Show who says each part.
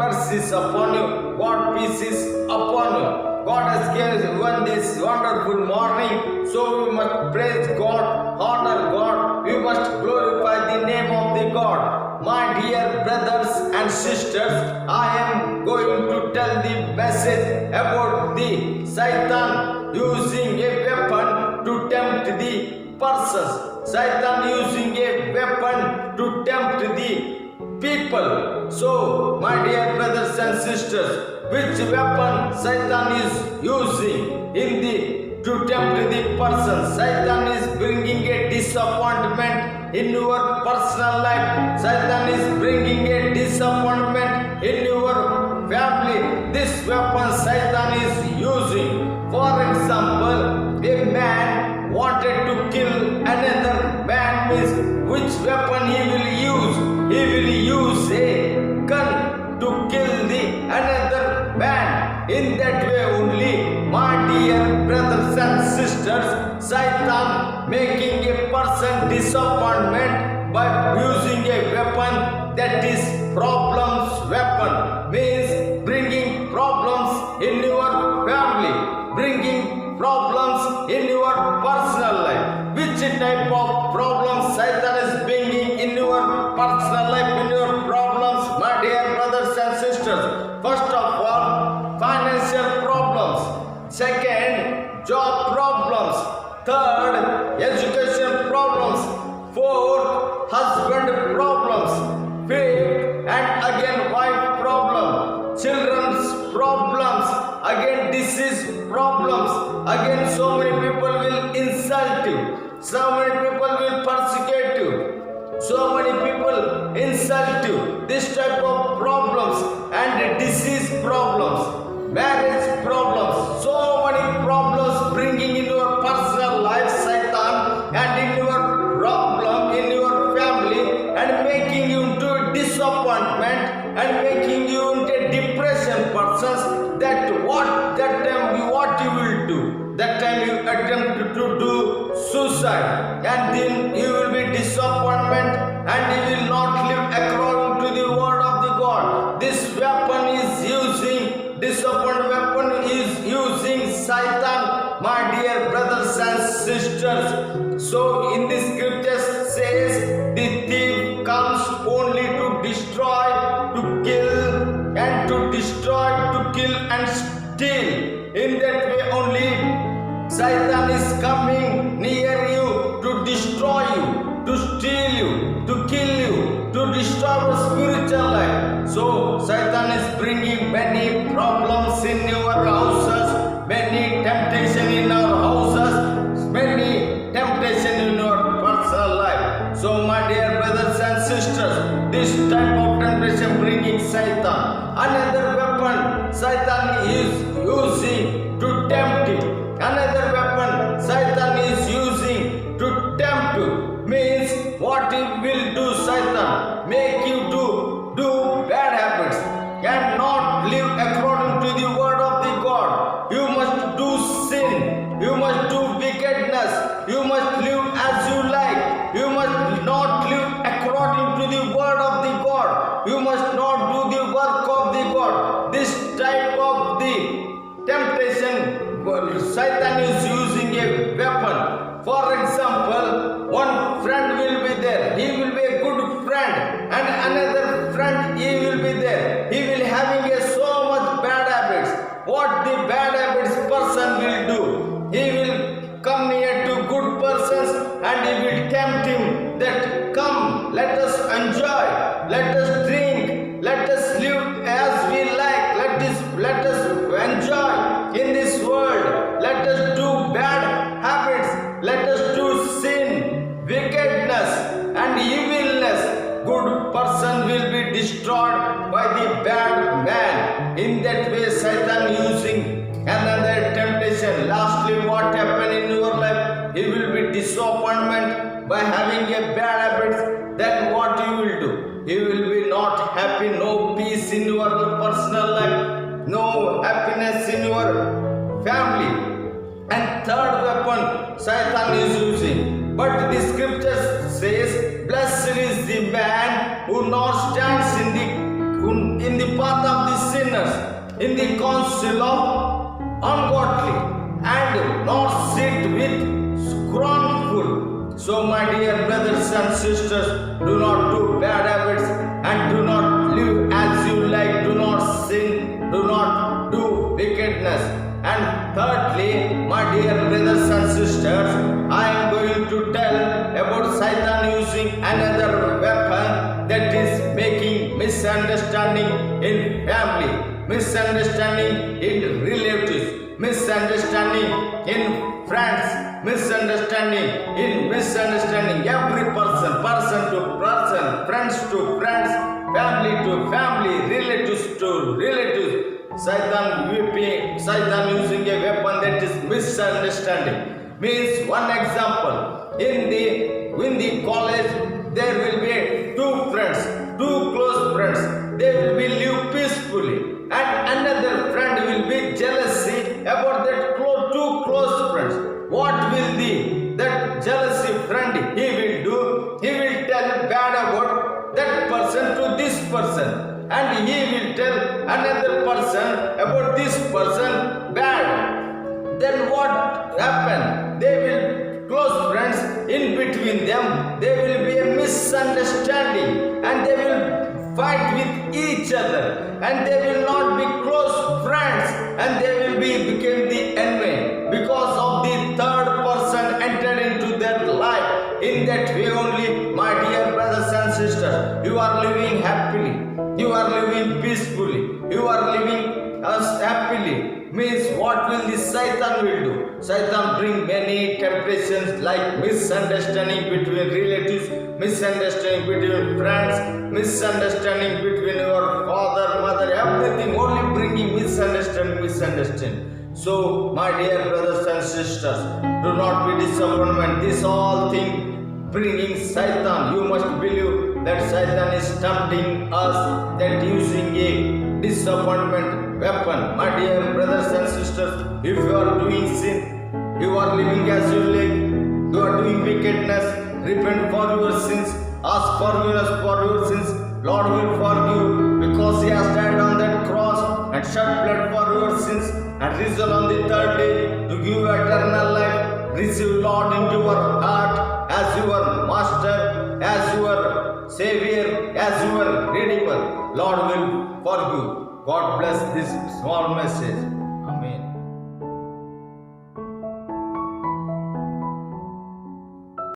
Speaker 1: mercies upon you. God peace is upon you. God has given this wonderful morning, so we must praise God, honor God, we must glorify the name of the God. My dear brothers and sisters, I am going to tell the message about the Satan using a weapon to tempt the persons. Satan using a weapon to tempt the people. So, my dear brothers and sisters, which weapon Satan is using to tempt the person? Satan is bringing a disappointment in your personal life. Satan is bringing a disappointment in your family. This weapon Satan is using. For example, a man wanted to kill another man, means which weapon he will use? He will use a gun to kill the another man. In that way only, my dear brothers and sisters, Satan making a person disappointment by using a weapon, that is problems weapon, means bringing problems in your family, bringing problems in your personal life. Which type of problems Satan is bringing in your personal life, in your problems, my dear brothers and sisters? First of all, financial problems. Second, job problems. Third, education problems. Fourth, husband problems. Fifth, and again wife problem. Children's problems. Again disease problems. Again so many people will insult you. So many people will persecute you. So many people insult you. This type of problems and disease problems, marriage problems, so many problems bringing in your personal life, Satan, and in your problem, in your family, and making you into disappointment and making you into depression persons. What you will do? That time you attempt to do suicide, and then you will be disappointment, and you will not live according to the word of the God. This weapon is using, disappointment weapon is using Satan, my dear brothers and sisters. So in the scriptures says, the thief comes only to destroy, to kill, and to destroy, to kill and steal. In that way only, Satan is coming near you to destroy you, to steal you, to kill you, to destroy your spiritual life. So Satan is bringing many problems in your houses, many temptation in our houses, many temptation in your personal life. So my dear brothers and sisters, this type of temptation bringing Satan. Another weapon Satan is using to tempt you. Another weapon Satan is using to tempt you, means what he will do, Satan make you to do bad habits and not live according to the word of the God. You must do sin, you must do wickedness, you must live as you like, you must not live according to the word of the God, you must not do the work of the God. This type of the temptation, Satan is using a weapon. For example, one friend will be there, he will be a good friend, and another friend he will be there, he will having a so much bad habits. What the bad habits person will do? He will come near to good persons and he will tempt him that come, let us enjoy, let us drink, let us live as we like, let us enjoy in this world, let us do bad habits, let us do sin, wickedness and evilness. Good person will be destroyed by the bad man. In that way Satan using another temptation. Lastly, what happened in your life? He will be disappointment by having a bad habits. Then what you will do? You will be not happy, no peace in your personal life, no happiness in your family. And third weapon Satan is using. But the scripture says, blessed is the man who not stands in the path of the counsel of ungodly, and nor sit with scornful. So, my dear brothers and sisters, do not do bad habits and do not live as you like. Do not sin. Do not do wickedness. And thirdly, my dear brothers and sisters, I am going to tell about Satan using another weapon, that is making misunderstanding in family, misunderstanding in relatives, misunderstanding in friends, misunderstanding every person to person, friends to friends, family to family, relatives to relatives. Satan using a weapon, that is misunderstanding. Means, one example, in the college there will be two friends, two close friends. They will be live peacefully, and another friend will be jealousy about that two close friends. What will that jealousy friend he will do? He will tell bad about that person to this person, and he will tell another person about this person bad. Then what happen? They will close friends, in between them there will be a misunderstanding, and they will fight with each other, and they will not be close friends, and they will become the enemy because of the third person entered into their life. In that way only, my dear brothers and sisters, you are living happily, you are living peacefully, you are living happily. Means, what will the Satan will do? Satan bring many temptations like misunderstanding between relatives, misunderstanding between friends, misunderstanding between your father, mother, everything only bringing misunderstanding. So, my dear brothers and sisters, do not be disappointed. This all thing bringing Satan. You must believe that Satan is tempting us, that using a disappointment weapon. My dear brothers and sisters, if you are doing sin, you are living as you like, you are doing wickedness, repent for your sins, ask forgiveness for your sins. Lord will forgive, because He has died on that cross and shed blood for your sins, and risen on the third day to give you eternal life. Receive Lord into your heart as your master, as your savior, as your redeemer. Lord will forgive. God bless this small message.